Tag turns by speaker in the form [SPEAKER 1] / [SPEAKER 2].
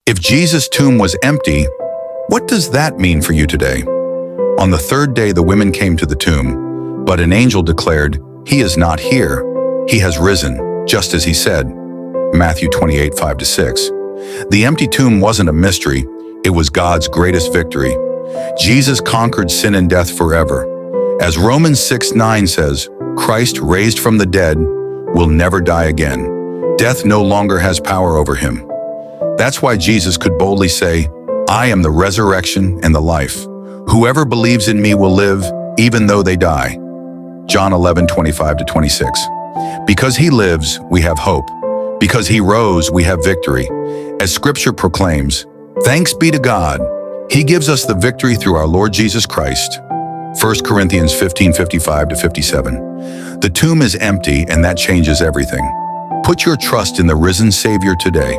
[SPEAKER 1] If Jesus' tomb was empty, what does that mean for you today? On the third day, the women came to the tomb, but an angel declared, "He is not here. He has risen, just as he said." Matthew 28, 5-6. The empty tomb wasn't a mystery, it was God's greatest victory. Jesus conquered sin and death forever. As Romans 6:9 says, Christ, raised from the dead, will never die again. Death no longer has power over him. That's why Jesus could boldly say, "I am the resurrection and the life. Whoever believes in me will live, even though they die." John 11, 25-26. Because he lives, we have hope. Because he rose, we have victory. As Scripture proclaims, thanks be to God. He gives us the victory through our Lord Jesus Christ. 1 Corinthians 15, 55-57. The tomb is empty, and that changes everything. Put your trust in the risen Savior today.